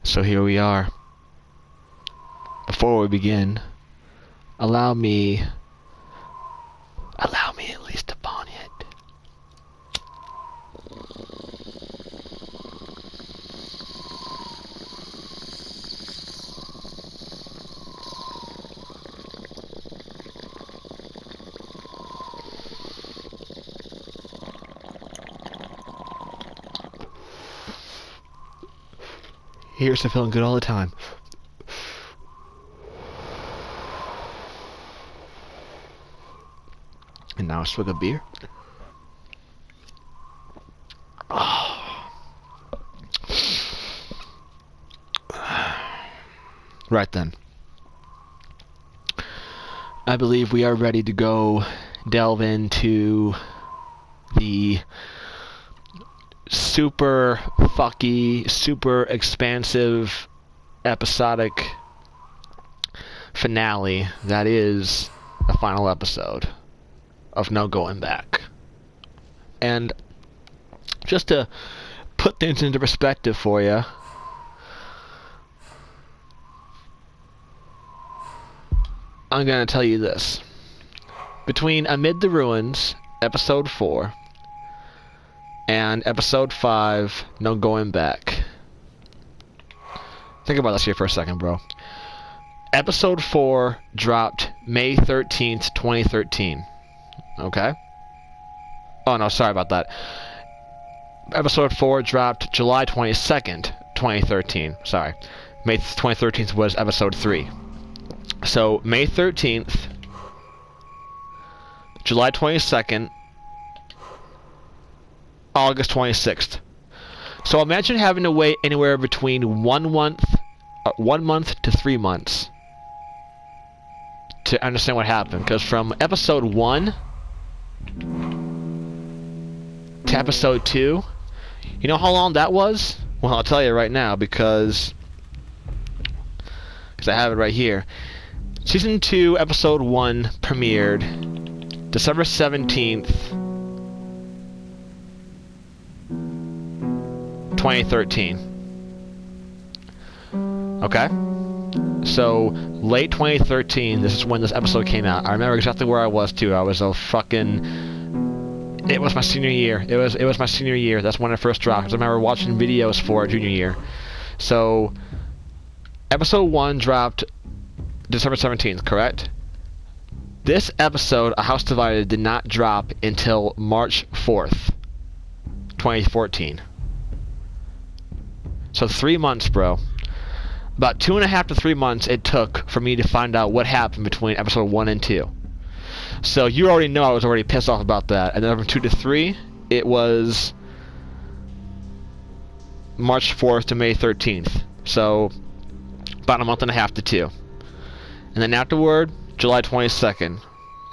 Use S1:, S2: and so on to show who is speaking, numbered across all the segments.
S1: So here we are. Before we begin, allow me at least to pawn it. Here's to feeling good all the time. And now a swig of beer. Oh. Right then. I believe we are ready to go delve into the super fucky, super expansive, episodic finale that is the final episode of No Going Back. And just to put things into perspective for you, I'm going to tell you this. Between Amid the Ruins, Episode 4, and Episode 5, No Going Back. Think about this here for a second, bro. Episode 4 dropped May 13th, 2013. Okay? Oh, no, sorry about that. Episode 4 dropped July 22nd, 2013. Sorry. May 2013th was Episode 3. So, May 13th, July 22nd, August 26th. So imagine having to wait anywhere between 1 month to 3 months to understand what happened. Because from Episode 1 to Episode 2, you know how long that was? Well, I'll tell you right now because I have it right here. Season 2, Episode 1 premiered December 17th, 2013. Okay? So, late 2013, this is when this episode came out. I remember exactly where I was, too. I was a fucking... It was my senior year. It was my senior year. That's when it first dropped. 'Cause I remember watching videos for junior year. So, Episode 1 dropped December 17th, correct? This episode, A House Divided, did not drop until March 4th, 2014. So 3 months, bro. About 2.5 to 3 months it took for me to find out what happened between Episode 1 and 2. So you already know I was already pissed off about that. And then from 2 to 3, it was March 4th to May 13th. So about a month and a half to 2. And then afterward, July 22nd.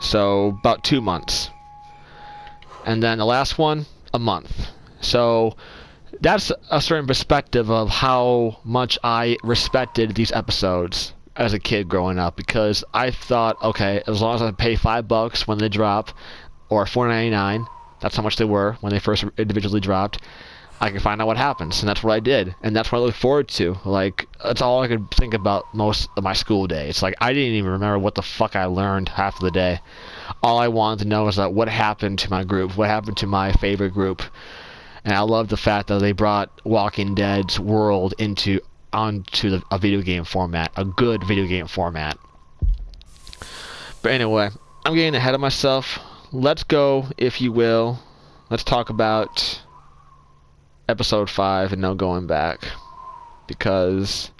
S1: So about 2 months. And then the last one, a month. So that's a certain perspective of how much I respected these episodes as a kid growing up, because I thought, okay, as long as I pay $5 when they drop, or $4.99, that's how much they were when they first individually dropped, I can find out what happens, and that's what I did, and that's what I look forward to. Like, that's all I could think about most of my school day. It's like, I didn't even remember what the fuck I learned half of the day. All I wanted to know was that what happened to my group, what happened to my favorite group. And I love the fact that they brought Walking Dead's world onto a video game format, a good video game format. But anyway, I'm getting ahead of myself. Let's go, if you will. Let's talk about Episode 5 and No Going Back. Because,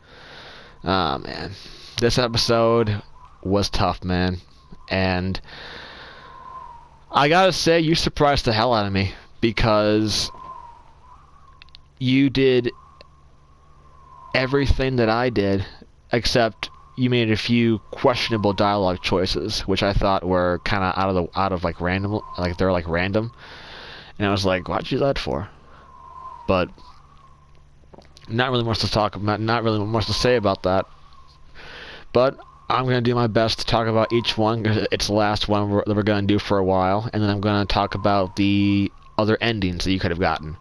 S1: man, this episode was tough, man. And I gotta say, you surprised the hell out of me. Because you did everything that I did, except you made a few questionable dialogue choices, which I thought were kind of out of like random, like they're like random, and I was like, why'd you do that for? But not really much to talk about, not really much to say about that. But I'm gonna do my best to talk about each one, because it's the last one that we're gonna do for a while, and then I'm gonna talk about the other endings that you could have gotten.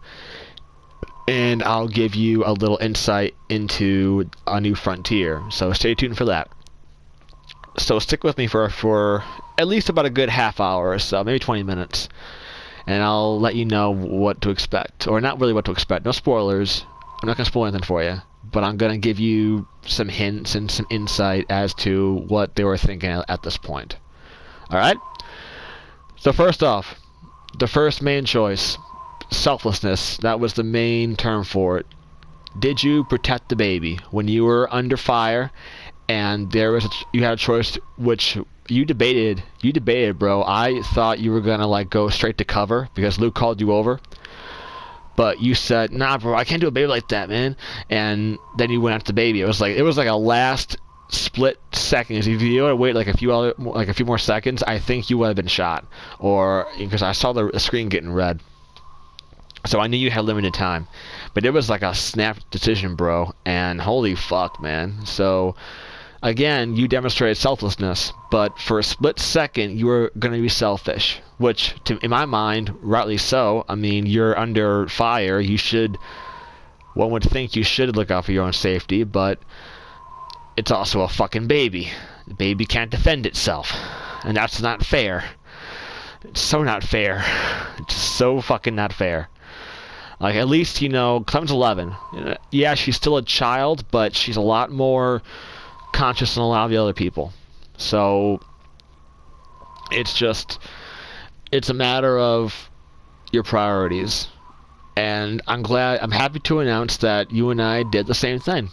S1: and I'll give you a little insight into a new frontier. So stay tuned for that. So stick with me for at least about a good half hour or so, maybe 20 minutes, and I'll let you know what to expect, or not really what to expect. No spoilers. I'm not gonna spoil anything for you, but I'm gonna give you some hints and some insight as to what they were thinking at this point. All right. So first off, the first main choice, selflessness. That was the main term for it. Did you protect the baby when you were under fire, and you had a choice which you debated, bro. I thought you were gonna like go straight to cover because Luke called you over, but you said, "Nah, bro, I can't do a baby like that, man." And then you went after the baby. It was like a last split second. If you would have waited like a few more seconds, I think you would have been shot, or because I saw the screen getting red. So I knew you had limited time, but it was like a snap decision, bro, and holy fuck, man. So, again, you demonstrated selflessness, but for a split second, you were going to be selfish, which, in my mind, rightly so. I mean, you're under fire. One would think you should look out for your own safety, but it's also a fucking baby. The baby can't defend itself, and that's not fair. It's so not fair. It's so fucking not fair. Like, at least, Clem's 11. Yeah, she's still a child, but she's a lot more conscious than a lot of the other people. So, it's a matter of your priorities. And I'm happy to announce that you and I did the same thing.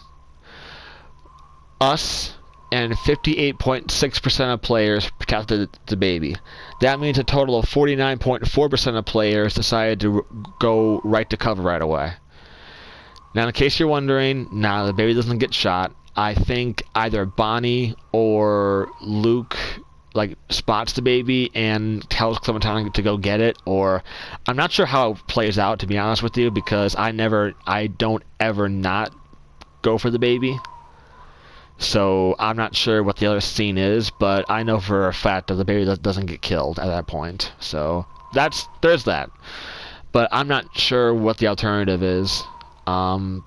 S1: Us and 58.6% of players protected the baby. That means a total of 49.4% of players decided to go right to cover right away. Now, in case you're wondering, the baby doesn't get shot. I think either Bonnie or Luke spots the baby and tells Clementine to go get it, or I'm not sure how it plays out, to be honest with you, because I don't ever not go for the baby. So I'm not sure what the other scene is, but I know for a fact that the baby doesn't get killed at that point. So there's that. But I'm not sure what the alternative is. Doesn't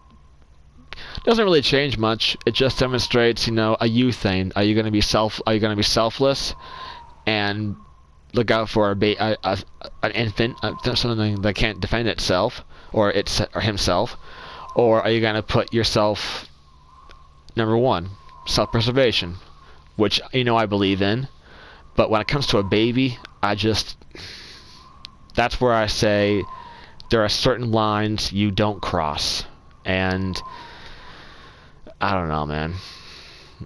S1: really change much. It just demonstrates, a you thing. Are you going to be selfless and look out for an infant, something that can't defend itself or himself, or are you going to put yourself number one? Self-preservation, which I believe in, but when it comes to a baby, that's where I say there are certain lines you don't cross, and I don't know, man.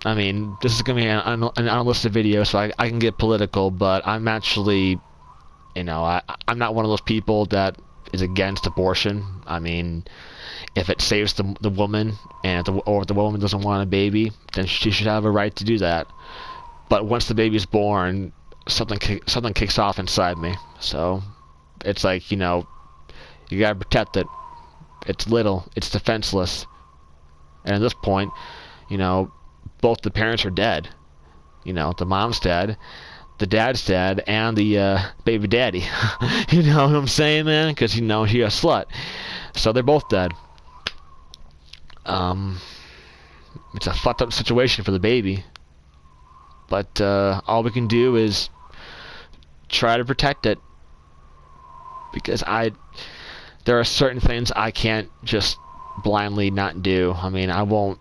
S1: I mean, this is gonna be an unlisted video, so I can get political, but I'm actually, I'm not one of those people that is against abortion. I mean, if it saves the woman, and if the woman doesn't want a baby, then she should have a right to do that. But once the baby's born, something kicks off inside me. So it's like, you gotta protect it. It's little, it's defenseless, and at this point, both the parents are dead. The mom's dead, the dad's dead, and the baby daddy. You know what I'm saying, man? Because she's a slut. So they're both dead. It's a fucked up situation for the baby, but all we can do is try to protect it, because there are certain things I can't just blindly not do. I mean, I won't.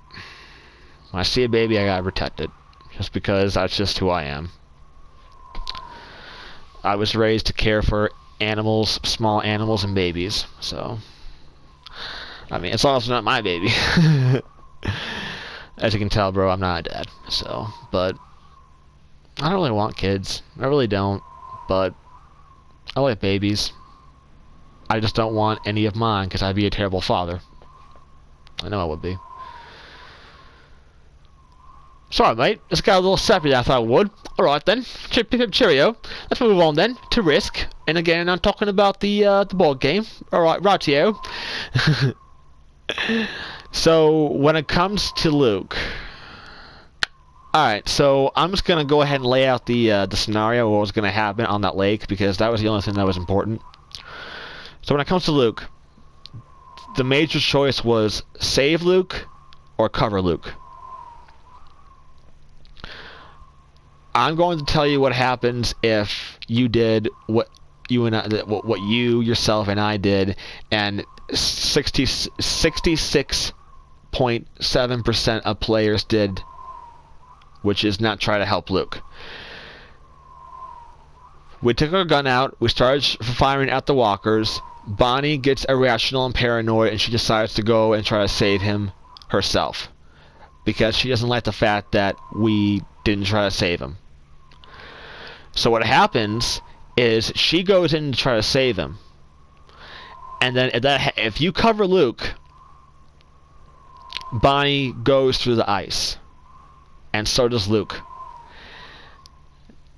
S1: When I see a baby, I gotta protect it, just because that's just who I am. I was raised to care for animals, small animals, and babies, so I mean, it's also not my baby. As you can tell, bro, I'm not a dad. So, but I don't really want kids. I really don't. But I like babies. I just don't want any of mine, because I'd be a terrible father. I know I would be. Sorry, mate. This got a little sappy than I thought it would. Alright then. Cheerio. Let's move on then to Risk. And again, I'm talking about the board game. Alright, rightio. So, when it comes to Luke... Alright, so I'm just going to go ahead and lay out the scenario, what was going to happen on that lake, because that was the only thing that was important. So when it comes to Luke, the major choice was save Luke or cover Luke. I'm going to tell you what happens if you did what you and I, what you yourself and I did, and 66.7% of players did, which is not try to help Luke. We took our gun out, we started firing at the walkers. Bonnie gets irrational and paranoid, and she decides to go and try to save him herself, because she doesn't like the fact that we didn't try to save him. So what happens is she goes in to try to save him, and then if you cover Luke, Bonnie goes through the ice, and so does Luke.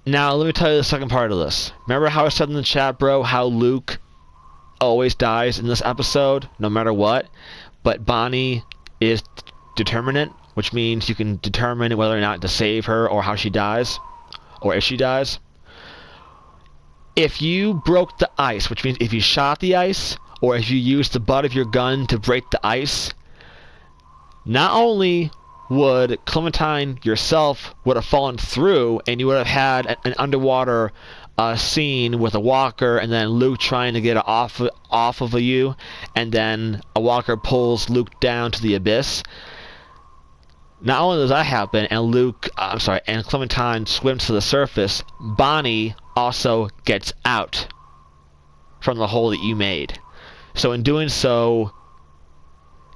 S1: Now let me tell you the second part of this. Remember how I said in the chat, bro, how Luke always dies in this episode, no matter what, but Bonnie is determinate, which means you can determine whether or not to save her or how she dies, or if she dies. If you broke the ice, which means if you shot the ice, or if you used the butt of your gun to break the ice, not only would Clementine yourself would have fallen through, and you would have had an underwater scene with a walker, and then Luke trying to get it off of you, and then a walker pulls Luke down to the abyss. Not only does that happen, and and Clementine swims to the surface, Bonnie also gets out from the hole that you made. So in doing so,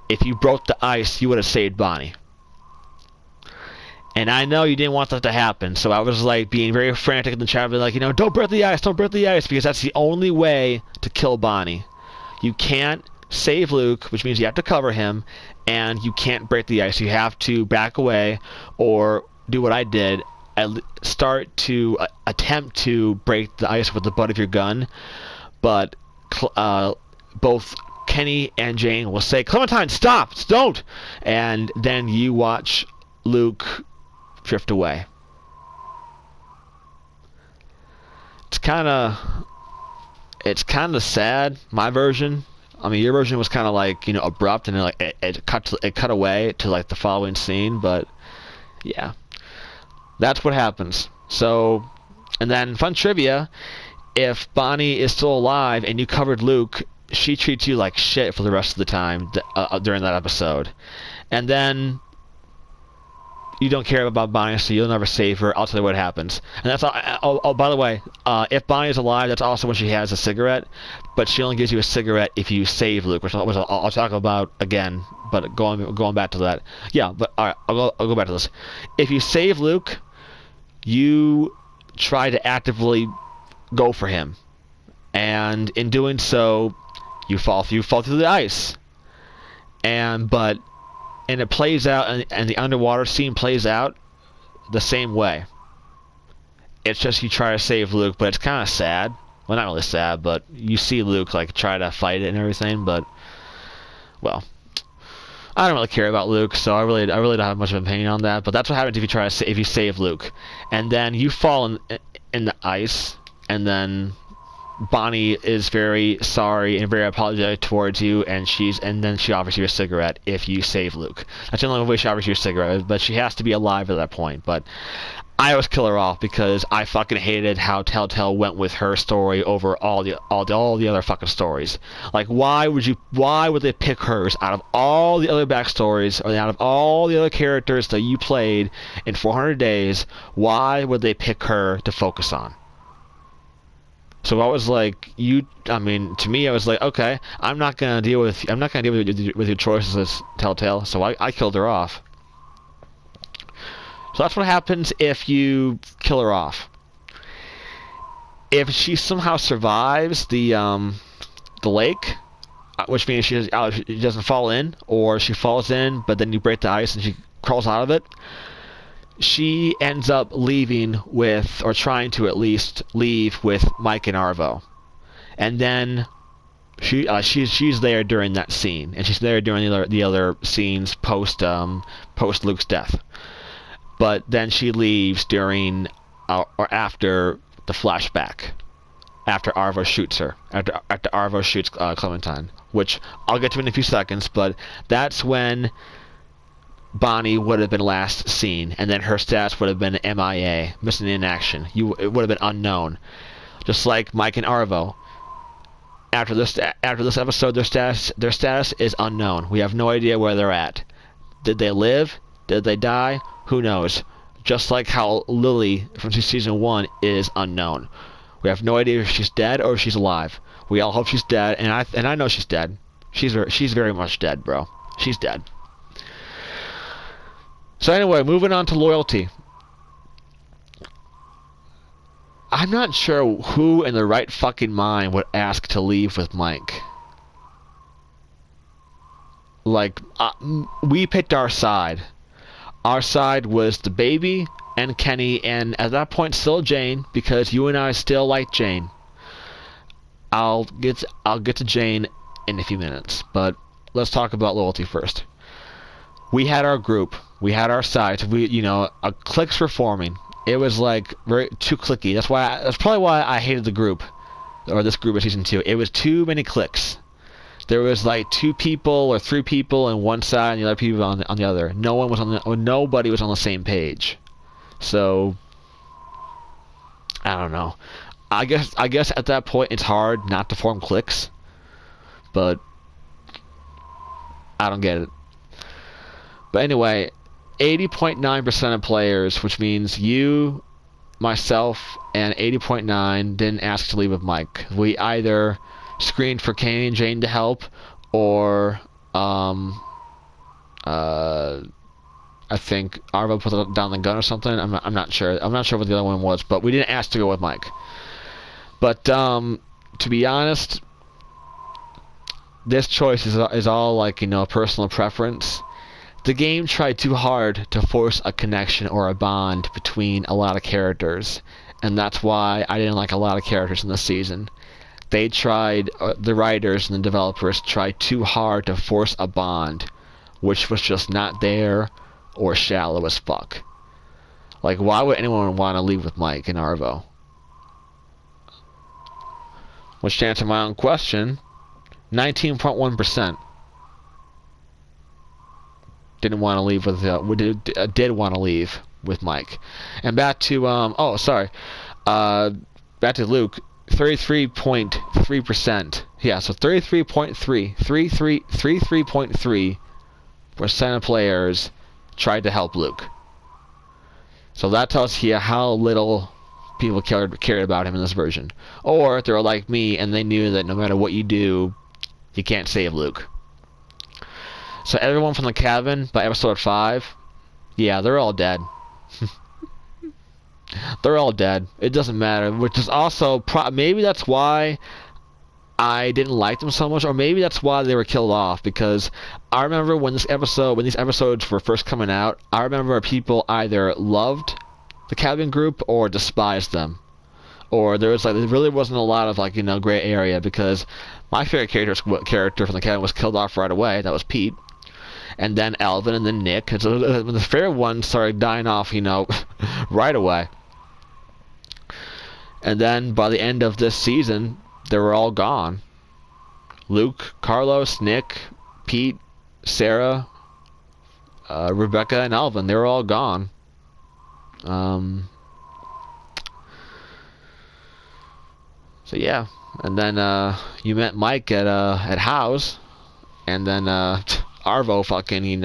S1: if you broke the ice, you would have saved Bonnie. And I know you didn't want that to happen, so I was like being very frantic in the chat, like, you know, don't break the ice, don't break the ice, because that's the only way to kill Bonnie. You can't save Luke, which means you have to cover him, and you can't break the ice. You have to back away or do what I did. Start to attempt to break the ice with the butt of your gun, but both Kenny and Jane will say, Clementine, stop, don't! And then you watch Luke drift away. It's kind of sad, my version. I mean, your version was kind of like, you know, abrupt, and it cut away to like the following scene, but yeah, that's what happens. So, and then fun trivia: if Bonnie is still alive and you covered Luke, she treats you like shit for the rest of the time during that episode, and then you don't care about Bonnie, so you'll never save her. I'll tell you what happens. And that's all. Oh, by the way, if Bonnie is alive, that's also when she has a cigarette, but she only gives you a cigarette if you save Luke, which I'll talk about again. But going back to that, yeah. But all right, I'll go back to this. If you save Luke, you try to actively go for him, and in doing so, you fall through the ice, and it plays out, and the underwater scene plays out the same way. It's just you try to save Luke, but it's kind of sad. Well, not really sad, but you see Luke like try to fight it and everything. But well, I don't really care about Luke, so I really don't have much of an opinion on that. But that's what happens if you save Luke, and then you fall in the ice, and then Bonnie is very sorry and very apologetic towards you, and then she offers you a cigarette if you save Luke. That's the only way she offers you a cigarette, but she has to be alive at that point. But I always kill her off because I fucking hated how Telltale went with her story over all the other fucking stories. Like, why would they pick hers out of all the other backstories, or out of all the other characters that you played in 400 days? Why would they pick her to focus on? So I was like, to me, I was like, okay, I'm not gonna deal with your choices as Telltale. So I killed her off. So that's what happens if you kill her off. If she somehow survives the lake, which means she doesn't fall in, or she falls in, but then you break the ice and she crawls out of it, she ends up leaving with, or trying to at least leave with, Mike and Arvo. And then she's there during that scene, and she's there during the other scenes post Luke's death. But then she leaves during or after the flashback. after Arvo shoots her. After Arvo shoots Clementine, which I'll get to in a few seconds. But that's when Bonnie would have been last seen, and then her status would have been MIA, missing in action. It would have been unknown, just like Mike and Arvo. After this episode, their status is unknown. We have no idea where they're at. Did they live? Did they die? Who knows? Just like how Lily from season 1 is unknown. We have no idea if she's dead or if she's alive. We all hope she's dead, and I know she's dead. She's very much dead, bro. She's dead. So anyway, moving on to loyalty. I'm not sure who in their right fucking mind would ask to leave with Mike. Like, we picked our side. Our side was the baby and Kenny, and at that point still Jane, because you and I still like Jane. I'll get to Jane in a few minutes, but let's talk about loyalty first. We had our group. We had our sides. Cliques were forming. It was like too clicky. That's probably why I hated the group, or this group of season 2. It was too many cliques. There was like 2 people or 3 people on one side and the other people on the other. Nobody was on the same page. So I don't know. I guess at that point it's hard not to form cliques, but I don't get it. But anyway, 80.9% of players, which means you, myself, and 80.9 didn't ask to leave with Mike. We either screened for Kenny and Jane to help, or I think Arvo put down the gun or something. I'm not sure. I'm not sure what the other one was, but we didn't ask to go with Mike. But to be honest, this choice is all like, personal preference. The game tried too hard to force a connection or a bond between a lot of characters, and that's why I didn't like a lot of characters in this season. They tried, the writers and the developers tried too hard to force a bond, which was just not there or shallow as fuck. Like, why would anyone want to leave with Mike and Arvo? Which, to answer my own question, 19.1% didn't want to leave with did want to leave with Mike. And back to back to Luke, 33.3%. Yeah, so 33.3% of players tried to help Luke. So that tells you how little people cared about him in this version. Or they were like me and they knew that no matter what you do, you can't save Luke. So everyone from the cabin by episode 5, yeah, they're all dead. They're all dead. It doesn't matter. Which is also maybe that's why I didn't like them so much, or maybe that's why they were killed off. Because I remember when these episodes were first coming out, I remember people either loved the cabin group or despised them, or there really wasn't a lot of gray area, because my favorite character from the cabin was killed off right away. That was Pete. And then Alvin, and then Nick. And so the favorite ones started dying off, right away. And then by the end of this season, they were all gone. Luke, Carlos, Nick, Pete, Sarah, Rebecca, and Alvin, they were all gone. So yeah. And then you met Mike at House, and then Arvo fucking,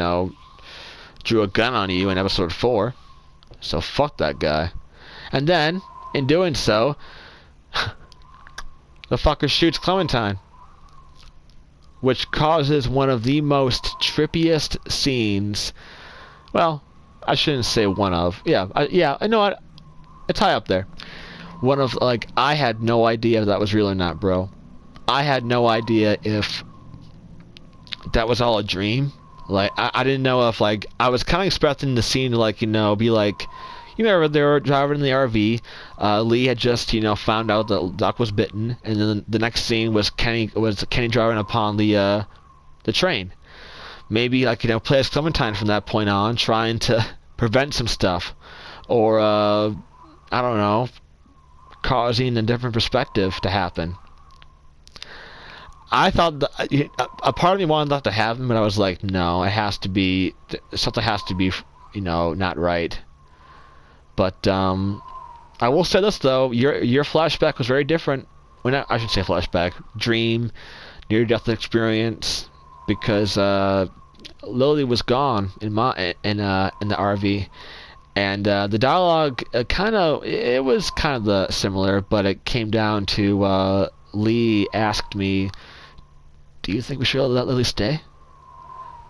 S1: drew a gun on you in episode 4. So fuck that guy. And then, in doing so, the fucker shoots Clementine, which causes one of the most trippiest scenes. Well, I shouldn't say one of. Yeah, I know what? It's high up there. One of, I had no idea if that was real or not, bro. I had no idea if that was all a dream. I didn't know if, I was kind of expecting the scene to, be like, you remember they were driving in the RV, Lee had just, found out that Doc was bitten, and then the next scene was Kenny driving upon the train. Maybe, play as Clementine from that point on, trying to prevent some stuff. Or, I don't know, causing a different perspective to happen. I thought a part of me wanted that to happen, but I was like, no, it has to be, something has to be, not right. But I will say this though, your flashback was very different. Well, I should say flashback, dream, near-death experience, because Lily was gone in the RV, and the dialogue it was kind of similar, but it came down to Lee asked me, "Do you think we should let Lily stay?"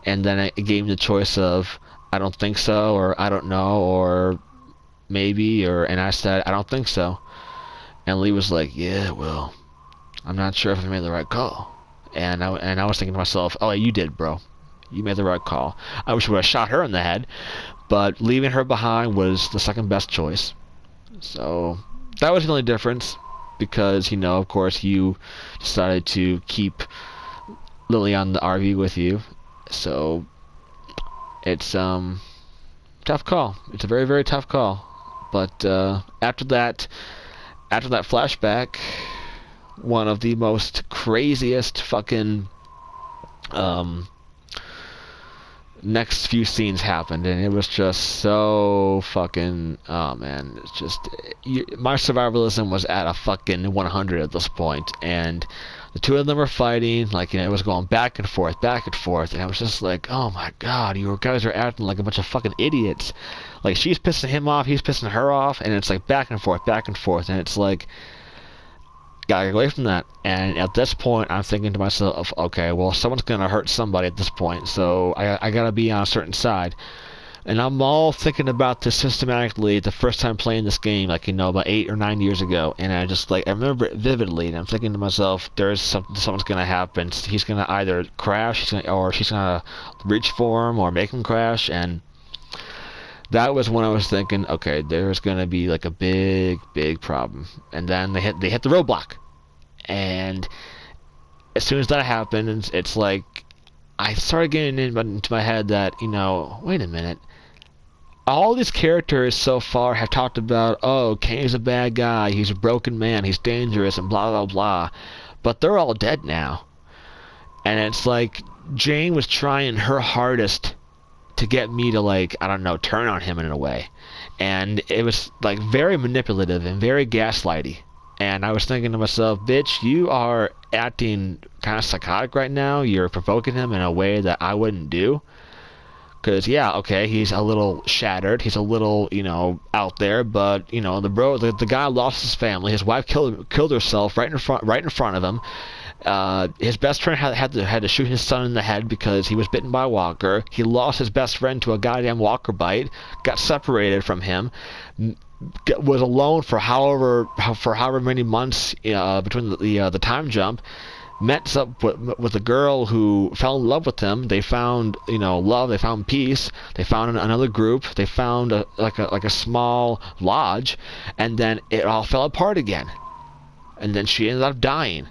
S1: And then it gave me the choice of I don't think so, or I don't know, or maybe, and I said I don't think so. And Lee was like, "Yeah, well, I'm not sure if I made the right call." And I was thinking to myself, "Oh, you did, bro. You made the right call. I wish we would have shot her in the head, but leaving her behind was the second best choice." So that was the only difference, because of course, you decided to keep Lily on the RV with you. So it's tough call. It's a very, very tough call. But after that flashback, one of the most craziest fucking next few scenes happened, and it was just so fucking, oh man, it's just, my survivalism was at a fucking 100 at this point, and the two of them were fighting, like, it was going back and forth, and I was just like, oh my god, you guys are acting like a bunch of fucking idiots. Like, she's pissing him off, he's pissing her off, and it's like back and forth, and it's like, gotta get away from that. And at this point, I'm thinking to myself, okay, well, someone's gonna hurt somebody at this point, so I gotta be on a certain side. And I'm all thinking about this systematically the first time playing this game, like, about 8 or 9 years ago. And I just, like, I remember it vividly, and I'm thinking to myself, something's gonna happen. He's gonna either crash, or she's gonna reach for him, or make him crash, and that was when I was thinking, okay, there's gonna be like a big, big problem. And then they hit the roadblock, and as soon as that happened, it's like I started getting into my head that wait a minute, all these characters so far have talked about, oh, Kenny's a bad guy, he's a broken man, he's dangerous, and blah blah blah, but they're all dead now. And it's like Jane was trying her hardest to get me to, like, I don't know, turn on him in a way. And it was, like, very manipulative and very gaslighty. And I was thinking to myself, bitch, you are acting kind of psychotic right now. You're provoking him in a way that I wouldn't do. Because, yeah, okay, he's a little shattered. He's a little, out there. But, the guy lost his family. His wife killed herself right in front of him. His best friend had to shoot his son in the head because he was bitten by a walker. He lost his best friend to a goddamn walker bite. Got separated from him. Was alone for however many months between the time jump. Met up with a girl who fell in love with him. They found love. They found peace. They found another group. They found a small lodge, and then it all fell apart again. And then she ended up dying.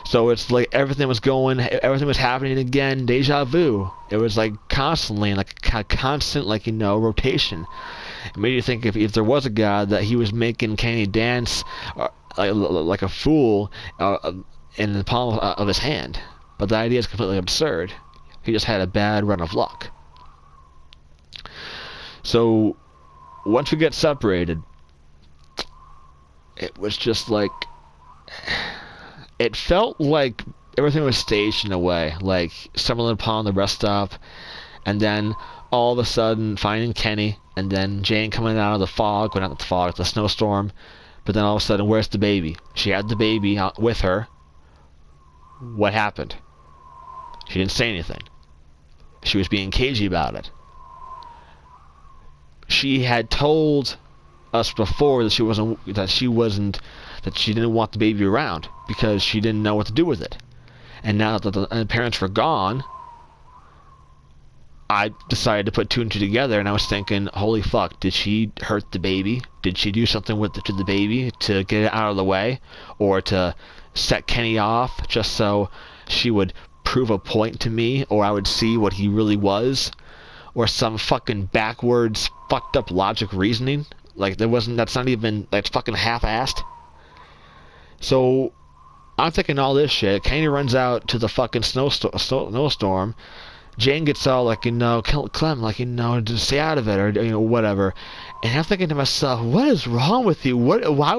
S1: So it's like everything was happening again, deja vu. It was like constantly, like a constant, rotation. It made you think if there was a god, that he was making Kenny dance like a fool in the palm of his hand. But the idea is completely absurd. He just had a bad run of luck. So once we get separated, it was just like, it felt like everything was staged in a way, like stumbling upon the rest stop, and then all of a sudden finding Kenny, and then Jane coming out of the fog, well, not the fog, the snowstorm, but then all of a sudden, where's the baby? She had the baby out with her. What happened? She didn't say anything. She was being cagey about it. She had told us before that she didn't want the baby around because she didn't know what to do with it. And now that the parents were gone, I decided to put two and two together, and I was thinking, holy fuck, did she hurt the baby? Did she do something to the baby to get it out of the way? Or to set Kenny off just so she would prove a point to me, or I would see what he really was? Or some fucking backwards, fucked up logic reasoning? Like, that's not even, that's fucking half-assed. So, I'm thinking all this shit. Kenny runs out to the fucking snowstorm. Jane gets all like, Clem, like, just stay out of it, or, whatever. And I'm thinking to myself, what is wrong with you?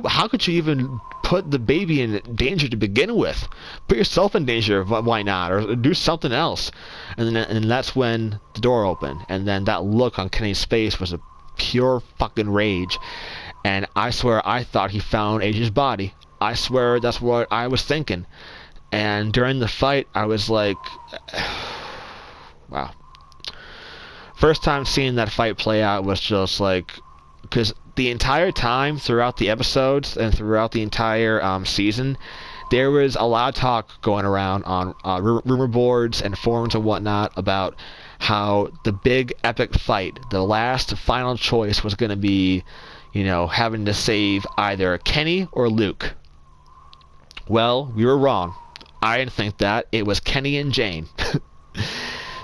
S1: How could you even put the baby in danger to begin with? Put yourself in danger, why not? Or do something else. And that's when the door opened. And then that look on Kenny's face was a pure fucking rage. And I swear I thought he found AJ's body. I swear that's what I was thinking. And during the fight, I was like, wow. First time seeing that fight play out was just like, because the entire time throughout the episodes and throughout the entire season, there was a lot of talk going around on rumor boards and forums and whatnot about how the big epic fight, the last final choice, was going to be, having to save either Kenny or Luke. Well, we were wrong. I didn't think that. It was Kenny and Jane.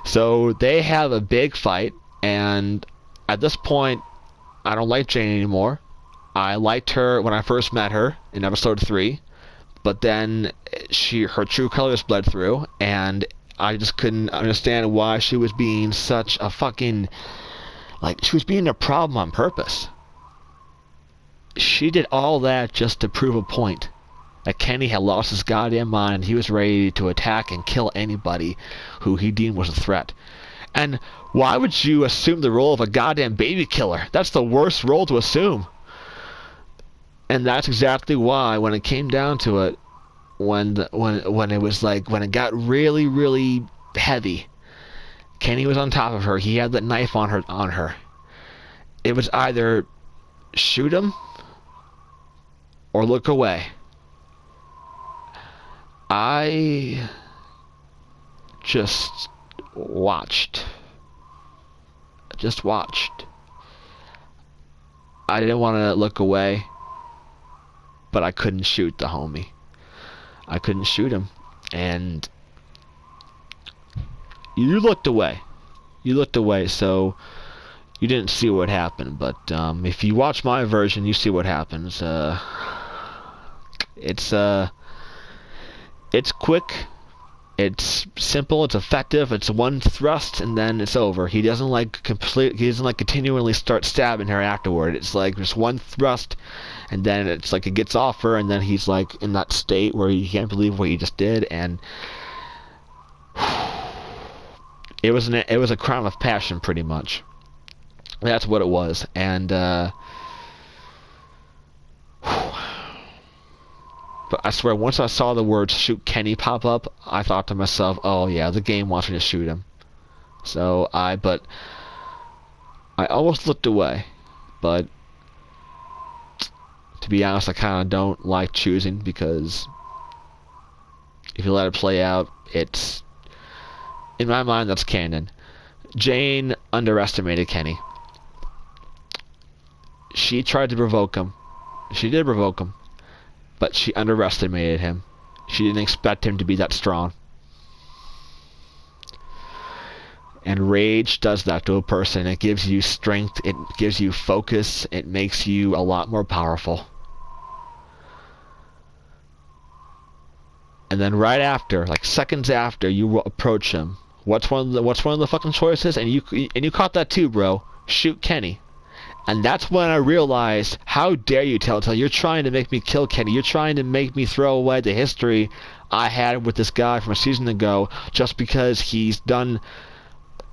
S1: So they have a big fight, and at this point, I don't like Jane anymore. I liked her when I first met her in episode 3, but then her true colors bled through, and I just couldn't understand why she was being such a fucking, she was being a problem on purpose. She did all that just to prove a point. That Kenny had lost his goddamn mind and he was ready to attack and kill anybody who he deemed was a threat. And why would you assume the role of a goddamn baby killer? That's the worst role to assume. And that's exactly why, when it came down to it, when it was when it got really, really heavy, Kenny was on top of her. He had that knife on her. It was either shoot him or look away. I just watched. I didn't want to look away, but I couldn't shoot the homie. I couldn't shoot him. And you looked away. So you didn't see what happened. But if you watch my version, you see what happens. It's quick, it's simple, it's effective, it's one thrust and then it's over. He doesn't continually start stabbing her afterward. It's like just one thrust and then it's like it gets off her and then he's like in that state where he can't believe what he just did, and it was a crime of passion pretty much. That's what it was. And but I swear, once I saw the words "shoot Kenny" pop up, I thought to myself, "Oh yeah, the game wants me to shoot him." So I almost looked away, but to be honest, I kind of don't like choosing, because if you let it play out, it's, in my mind, that's canon. Jane underestimated Kenny. She tried to provoke him. She did provoke him. But she underestimated him. She didn't expect him to be that strong. And rage does that to a person. It gives you strength. It gives you focus. It makes you a lot more powerful. And then right after, like seconds after, you approach him. What's one of the fucking choices? And you caught that too, bro. Shoot Kenny. And that's when I realized, how dare you, Telltale? You're trying to make me kill Kenny. You're trying to make me throw away the history I had with this guy from a season ago just because he's done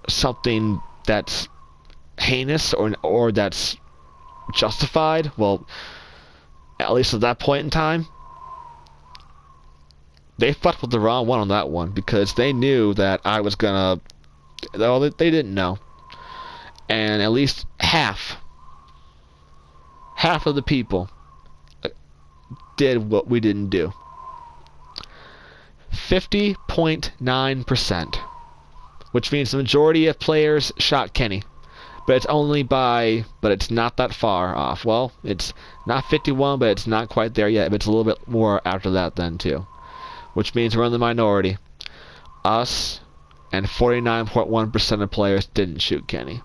S1: something that's heinous or that's justified. Well, at least at that point in time, they fucked with the wrong one on that one, because they knew that I was gonna... Well, they didn't know. And at least half of the people did what we didn't do. 50.9%, which means the majority of players shot Kenny, but it's not that far off. Well, it's not 51, but it's not quite there yet, but it's a little bit more after that then too, which means we're in the minority. Us and 49.1% of players didn't shoot Kenny.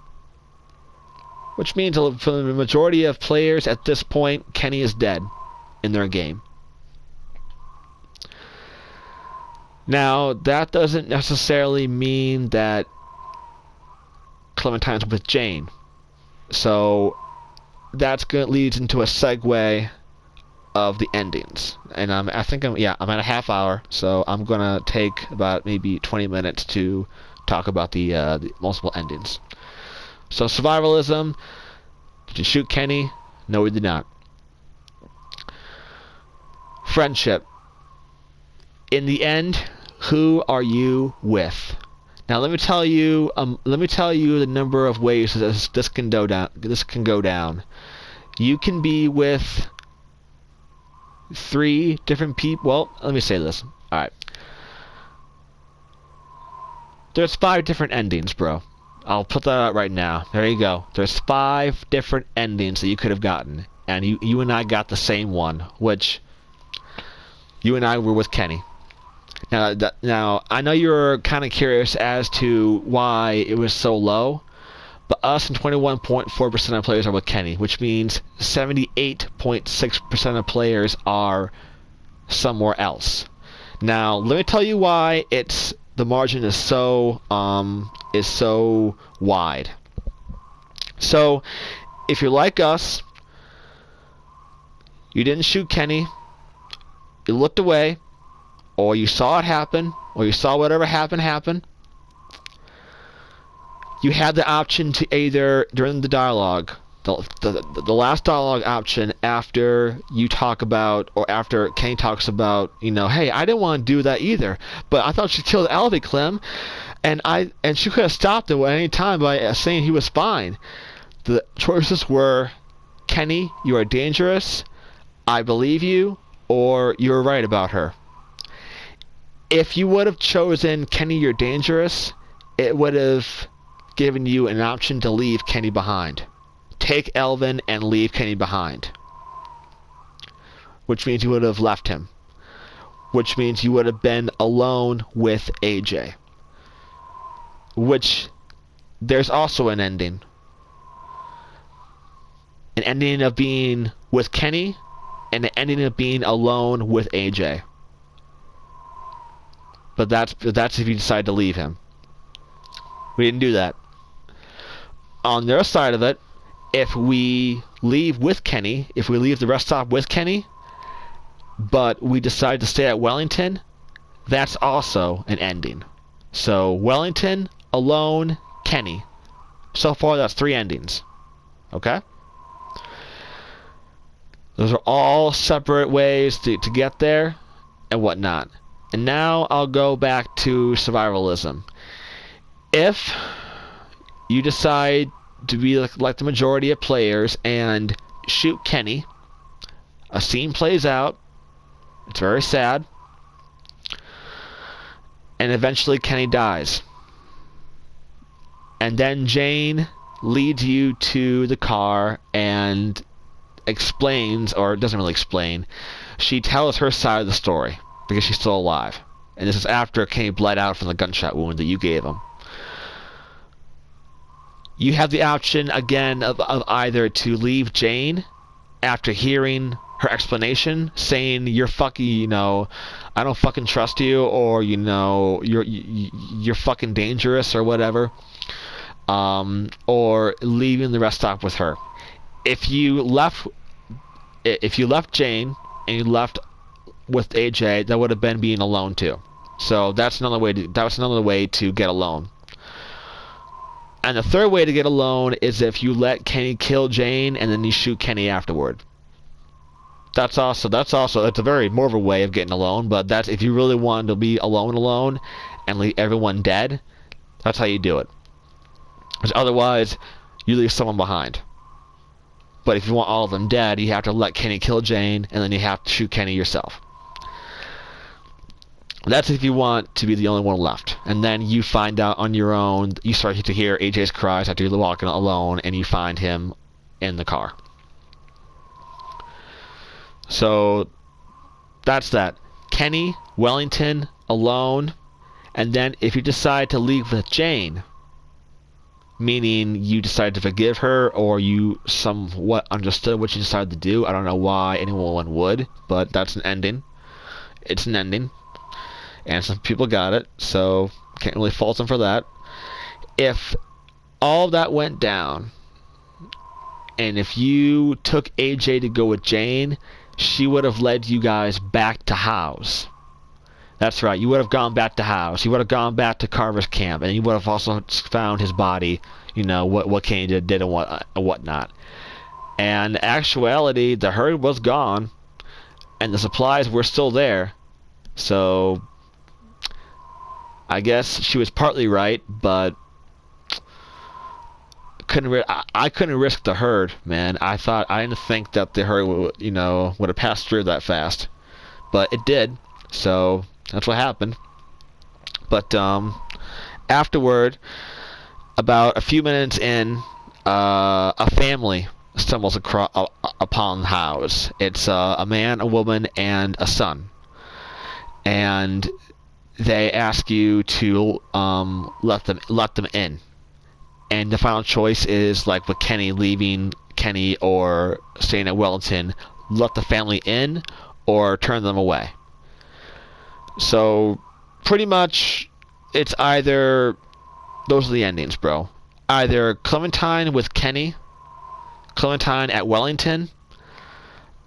S1: which means for the majority of players at this point, Kenny is dead in their game. Now, that doesn't necessarily mean that Clementine's with Jane. So that's good, leads into a segue of the endings. And I think I'm at a half hour, so I'm gonna take about maybe 20 minutes to talk about the multiple endings. So survivalism. Did you shoot Kenny? No, we did not. Friendship. In the end, who are you with? Now let me tell you the number of ways this can go down. You can be with 3 different people. Well, let me say this. All right. There's 5 different endings, bro. I'll put that out right now. There you go. There's 5 different endings that you could have gotten, and you and I got the same one, which you and I were with Kenny. Now I know you're kind of curious as to why it was so low, but us and 21.4% of players are with Kenny, which means 78.6% of players are somewhere else. Now, let me tell you why the margin is so wide. So, if you're like us, you didn't shoot Kenny, you looked away, or you saw it happen, or you saw whatever happen, you had the option to either, during the dialogue, the last dialogue option after you talk about, or after Kenny talks about, hey, I didn't want to do that either, but I thought she killed Elvie, Clem, and she could have stopped him at any time by saying he was fine. The choices were, Kenny, you are dangerous, I believe you, or you're right about her. If you would have chosen Kenny, you're dangerous, it would have given you an option to leave Kenny behind. Take Elvin and leave Kenny behind. Which means you would have left him. Which means you would have been alone with AJ. Which, there's also an ending. An ending of being with Kenny, and an ending of being alone with AJ. But that's if you decide to leave him. We didn't do that. On their side of it, if we leave with Kenny, if we leave the rest stop with Kenny, but we decide to stay at Wellington, that's also an ending. So Wellington, alone, Kenny. So far, that's 3 endings. Okay? Those are all separate ways to get there and whatnot. And now I'll go back to survivalism. If you decide to be like the majority of players and shoot Kenny, a scene plays out, it's very sad, and eventually Kenny dies. And then Jane leads you to the car and explains, or doesn't really explain, she tells her side of the story, because she's still alive. And this is after Kenny bled out from the gunshot wound that you gave him. You have the option, again, of either to leave Jane after hearing her explanation, saying, you're fucking, I don't fucking trust you, or, you're fucking dangerous, or whatever. Or leaving the rest stop with her. If you left Jane, and you left with AJ, that would have been being alone too. So that's another way to get alone. And the third way to get alone is if you let Kenny kill Jane and then you shoot Kenny afterward. That's a very morbid way of getting alone, but that's if you really want to be alone and leave everyone dead, that's how you do it. Because otherwise, you leave someone behind. But if you want all of them dead, you have to let Kenny kill Jane, and then you have to shoot Kenny yourself. That's if you want to be the only one left. And then you find out on your own, you start to hear AJ's cries after you're walking alone, and you find him in the car. So, that's that. Kenny, Wellington, alone, and then if you decide to leave with Jane, meaning you decided to forgive her, or you somewhat understood what you decided to do. I don't know why anyone would, but that's an ending. It's an ending, and some people got it, so can't really fault them for that. If all that went down, and if you took AJ to go with Jane, she would have led you guys back to House. That's right, you would have gone back to House. You would have gone back to Carver's camp, and you would have also found his body, you know, what Kenny did and whatnot. And in actuality, the herd was gone, and the supplies were still there. So, I guess she was partly right, but I couldn't risk the herd, man. I didn't think that the herd would have passed through that fast, but it did. So that's what happened. But afterward, about a few minutes in, a family stumbles upon the house. It's a man, a woman, and a son, and they ask you to let them in. And the final choice is, like with Kenny, leaving Kenny or staying at Wellington, let the family in or turn them away. So, pretty much, it's either, those are the endings, bro. Either Clementine with Kenny, Clementine at Wellington,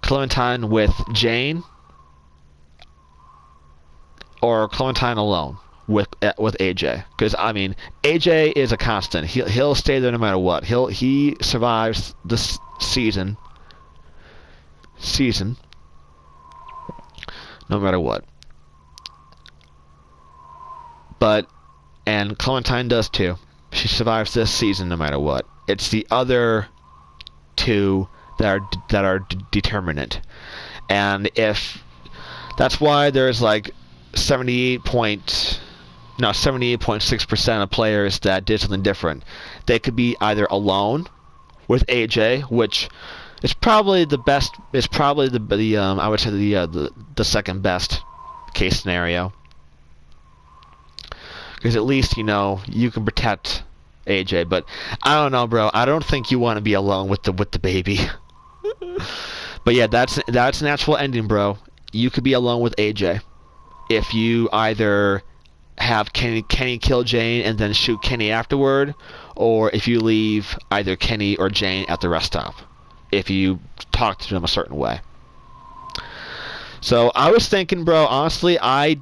S1: Clementine with Jane, or Clementine alone with AJ. Because I mean, AJ is a constant. He'll stay there no matter what. He survives this season no matter what. And Clementine does too. She survives this season no matter what. It's the other two that are determinant. And if that's why there's like 78.6% of players that did something different. They could be either alone with AJ, which is probably the best. It's probably the I would say the second best case scenario, because at least you can protect AJ. But I don't know, bro. I don't think you want to be alone with the baby. But yeah, that's an actual ending, bro. You could be alone with AJ. If you either have Kenny kill Jane and then shoot Kenny afterward, or if you leave either Kenny or Jane at the rest stop, if you talk to them a certain way. So I was thinking, bro, honestly, I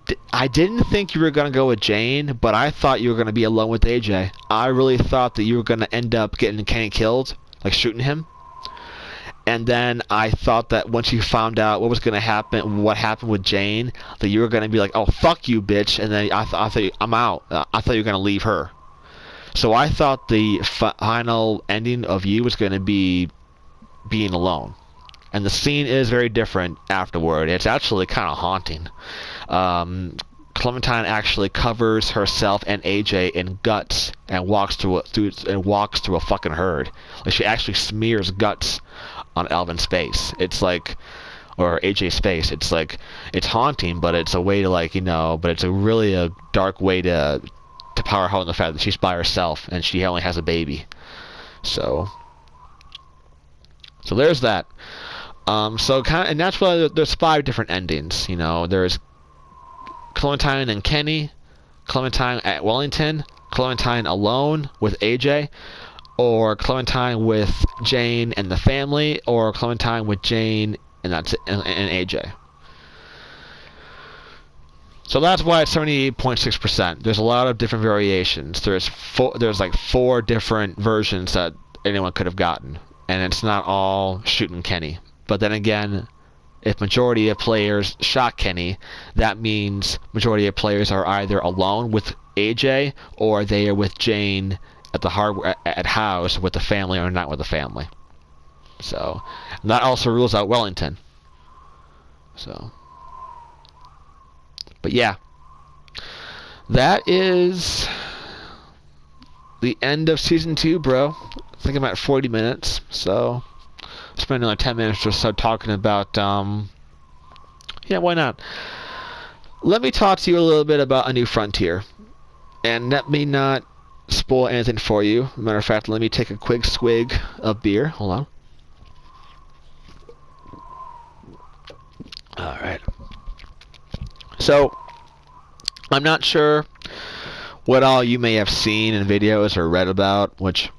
S1: didn't think you were going to go with Jane, but I thought you were going to be alone with AJ. I really thought that you were going to end up getting Kenny killed, like shooting him. And then I thought that once you found out what was going to happen, what happened with Jane, that you were going to be like, oh, fuck you, bitch. And then I thought, I'm out. I thought you were going to leave her. So I thought the final ending of you was going to be being alone. And the scene is very different afterward. It's actually kind of haunting. Clementine actually covers herself and AJ in guts and walks through a fucking herd. Like, she actually smears guts on Alvin's face. It's like, or AJ's face. It's like, it's haunting, but it's a way to but it's really a dark way to power home the fact that she's by herself and she only has a baby. So there's that. And that's why there's 5 different endings. There's Clementine and Kenny, Clementine at Wellington, Clementine alone with AJ, or Clementine with Jane and the family, or Clementine with Jane and that's it, and AJ. So that's why it's 78.6%. There's a lot of different variations. There's 4 different versions that anyone could have gotten, and it's not all shooting Kenny. But then again, if majority of players shot Kenny, that means majority of players are either alone with AJ or they are with Jane at the house with the family or not with the family. So that also rules out Wellington. So, but yeah, that is the end of season 2, bro. I think I'm at 40 minutes, so spend another 10 minutes or so talking about, yeah, why not? Let me talk to you a little bit about A New Frontier. And let me not spoil anything for you. Matter of fact, let me take a quick swig of beer. Hold on. Alright. So, I'm not sure what all you may have seen in videos or read about, which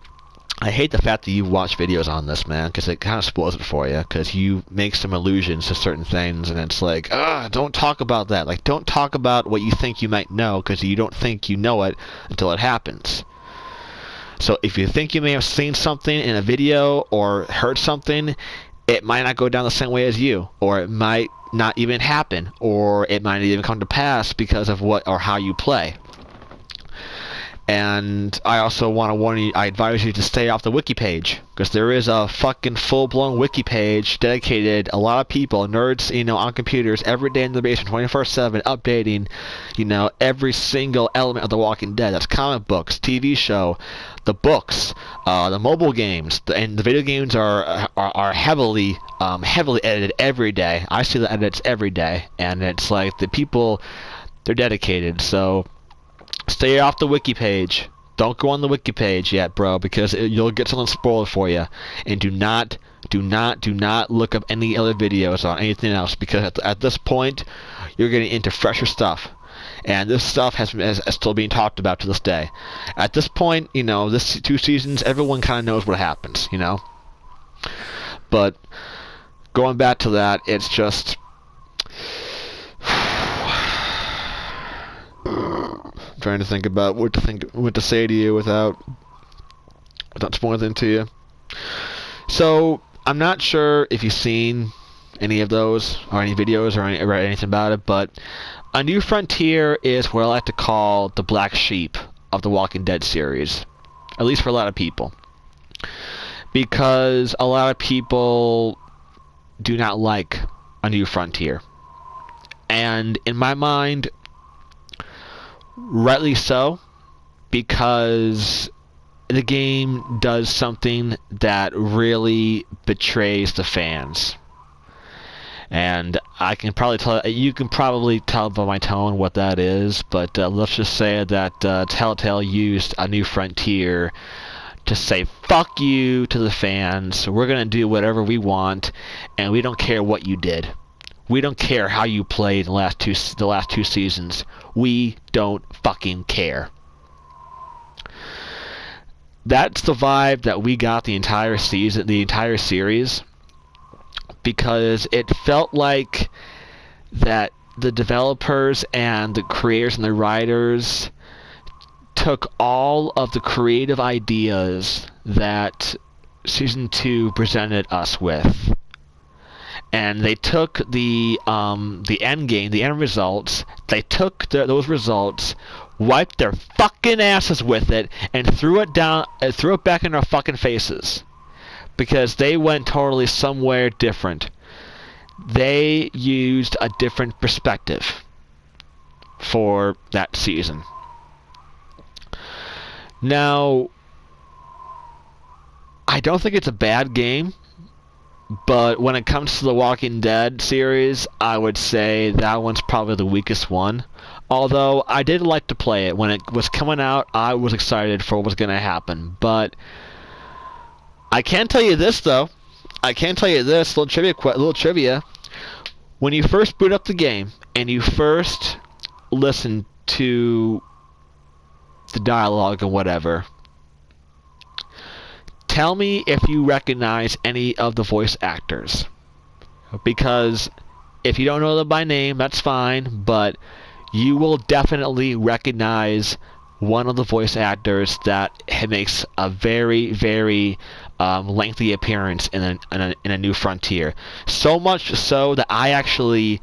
S1: I hate the fact that you watch videos on this, man, because it kind of spoils it for you, because you make some allusions to certain things, and it's like, don't talk about that. Like, don't talk about what you think you might know, because you don't think you know it until it happens. So if you think you may have seen something in a video or heard something, it might not go down the same way as you, or it might not even happen, or it might not even come to pass because of what or how you play. And I also want to warn you, I advise you to stay off the wiki page, because there is a fucking full-blown wiki page dedicated, a lot of people, nerds, on computers, every day in the basement, 24/7, updating, every single element of The Walking Dead. That's comic books, TV show, the books, the mobile games, and the video games are heavily edited every day. I see the edits every day, and it's like the people, they're dedicated, so stay off the wiki page. Don't go on the wiki page yet, bro, because you'll get something spoiled for you. And do not look up any other videos on anything else, because at this point, you're getting into fresher stuff. And this stuff is still being talked about to this day. At this point, this 2 seasons, everyone kind of knows what happens, But going back to that, it's just... trying to think about what to say to you without spoiling anything to you. So I'm not sure if you've seen any of those or any videos or read anything about it, but A New Frontier is what I like to call the black sheep of the Walking Dead series, at least for a lot of people, because a lot of people do not like A New Frontier, and in my mind, rightly so, because the game does something that really betrays the fans. And I can probably tell, you can probably tell by my tone what that is, but let's just say that Telltale used A New Frontier to say fuck you to the fans. We're gonna do whatever we want, and we don't care what you did. We don't care how you played the last two seasons. We don't fucking care. That's the vibe that we got the entire season, the entire series, because it felt like that the developers and the creators and the writers took all of the creative ideas that Season 2 presented us with, and they took the end game, the end results, they took those results, wiped their fucking asses with it, and threw it back in our fucking faces. Because they went totally somewhere different. They used a different perspective for that season. Now, I don't think it's a bad game, but when it comes to the Walking Dead series, I would say that one's probably the weakest one. Although, I did like to play it. When it was coming out, I was excited for what was going to happen. But I can tell you this, though. I can tell you this, little trivia. When you first boot up the game, and you first listen to the dialogue and whatever, tell me if you recognize any of the voice actors. Because if you don't know them by name, that's fine, but you will definitely recognize one of the voice actors that makes a very, very lengthy appearance in A New Frontier. So much so that I actually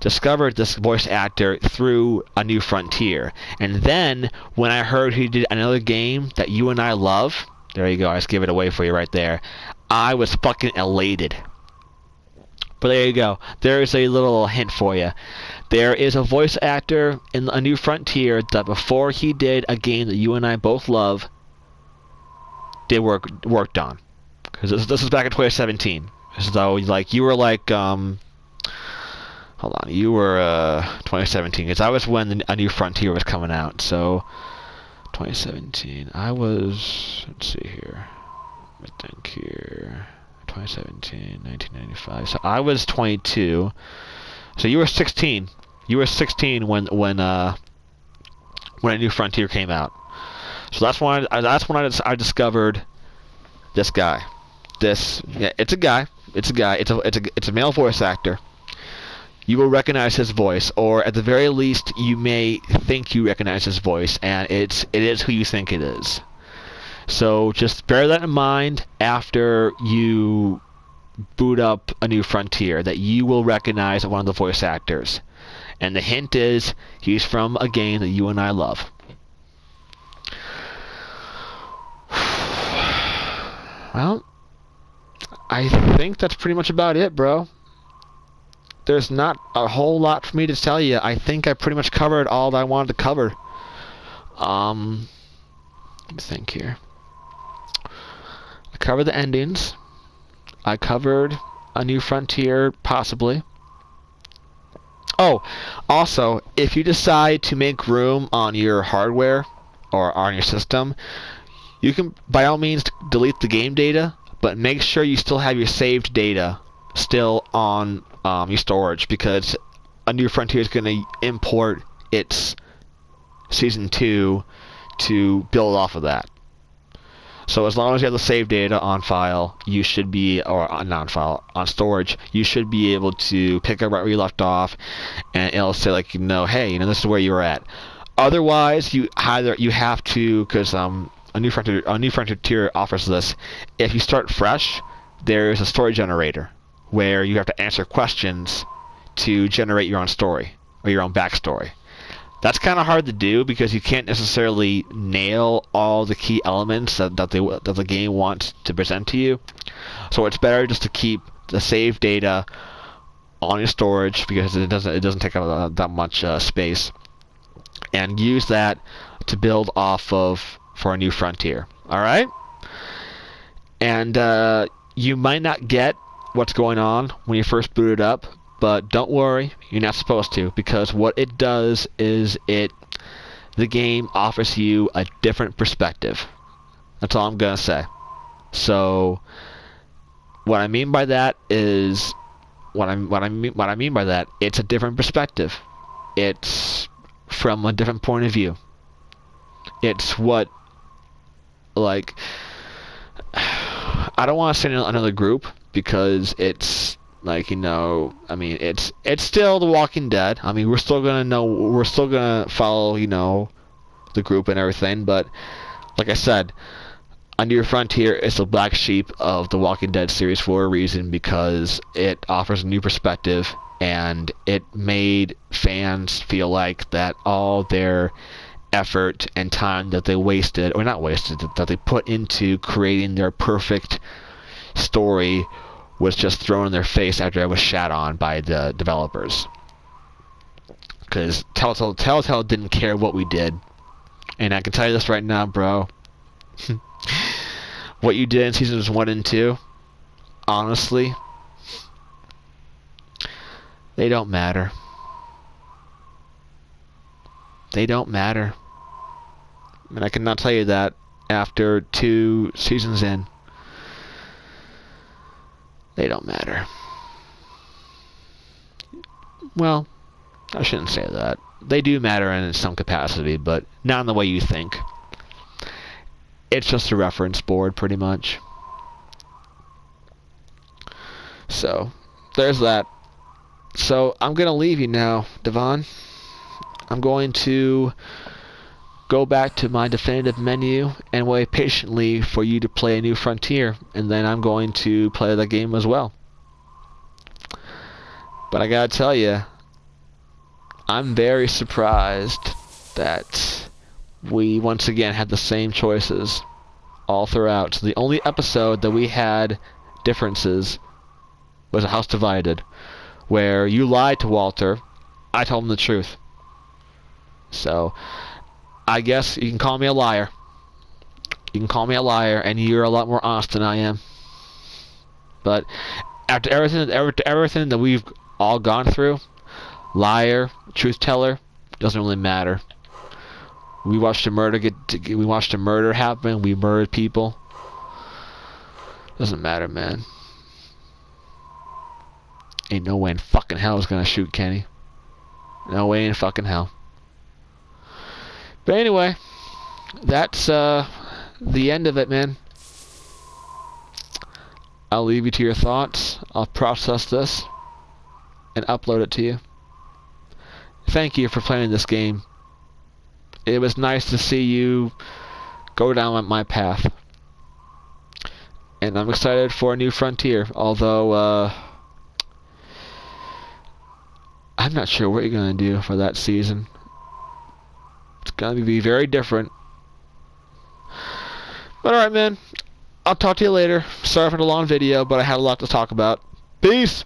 S1: discovered this voice actor through A New Frontier. And then, when I heard he did another game that you and I love, there you go, I just gave it away for you right there, I was fucking elated. But there you go. There is a little hint for you. There is a voice actor in A New Frontier that before he did a game that you and I both love, worked on. Because this is back in 2017. So you were hold on, you were 2017, because that was when A New Frontier was coming out. So 2017. I was, let's see here. Let me think here. 2017, 1995. So I was 22. So you were 16. You were 16 when A New Frontier came out. So that's when I discovered this guy. It's a guy. It's a male voice actor. You will recognize his voice, or at the very least, you may think you recognize his voice, and it is who you think it is. So just bear that in mind after you boot up A New Frontier, that you will recognize one of the voice actors. And the hint is, he's from a game that you and I love. Well, I think that's pretty much about it, bro. There's not a whole lot for me to tell you. I think I pretty much covered all that I wanted to cover. Let me think here. I covered the endings. I covered A New Frontier, possibly. Oh, also, if you decide to make room on your hardware or on your system, you can, by all means, delete the game data, but make sure you still have your saved data still on your storage, because A New Frontier is going to import its Season 2 to build off of that. So as long as you have the save data on file, you should be, or not on file, on storage, you should be able to pick up right where you left off, and it'll say, like, hey, this is where you were at. Otherwise, you have to, because A New Frontier offers this. If you start fresh, there's a story generator where you have to answer questions to generate your own story or your own backstory. That's kind of hard to do because you can't necessarily nail all the key elements that the game wants to present to you. So it's better just to keep the save data on your storage, because it doesn't take up that much space, and use that to build off of for A New Frontier. All right, and you might not get what's going on when you first boot it up, but don't worry, you're not supposed to, because what it does is the game offers you a different perspective. That's all I'm gonna say. So what I mean by that is it's a different perspective. It's from a different point of view. It's what, like, I don't want to say another group, because it's like, it's still The Walking Dead. I mean, we're still gonna follow, the group and everything, but like I said, A New Frontier is the black sheep of the Walking Dead series for a reason, because it offers a new perspective, and it made fans feel like that all their effort and time that they wasted, or not wasted, that they put into creating their perfect story was just thrown in their face after it was shat on by the developers. Because Telltale didn't care what we did. And I can tell you this right now, bro. What you did in Seasons 1 and 2, honestly, they don't matter. They don't matter. And I cannot tell you that after 2 seasons in. They don't matter. Well, I shouldn't say that. They do matter in some capacity, but not in the way you think. It's just a reference board, pretty much. So, there's that. So, I'm going to leave you now, Devon. I'm going to go back to my definitive menu and wait patiently for you to play A New Frontier, and then I'm going to play the game as well. But I gotta tell you, I'm very surprised that we once again had the same choices all throughout. So the only episode that we had differences was A House Divided, where you lied to Walter, I told him the truth. So I guess you can call me a liar. You can call me a liar, and you're a lot more honest than I am. But after everything that we've all gone through, liar, truth teller, doesn't really matter. We watched a murder happen. We murdered people. Doesn't matter, man. Ain't no way in fucking hell is gonna shoot Kenny. No way in fucking hell. But anyway, that's the end of it, man. I'll leave you to your thoughts. I'll process this and upload it to you. Thank you for playing this game. It was nice to see you go down my path. And I'm excited for a new frontier, although I'm not sure what you're going to do for that season. It's going to be very different. But alright, man. I'll talk to you later. Sorry for the long video, but I had a lot to talk about. Peace!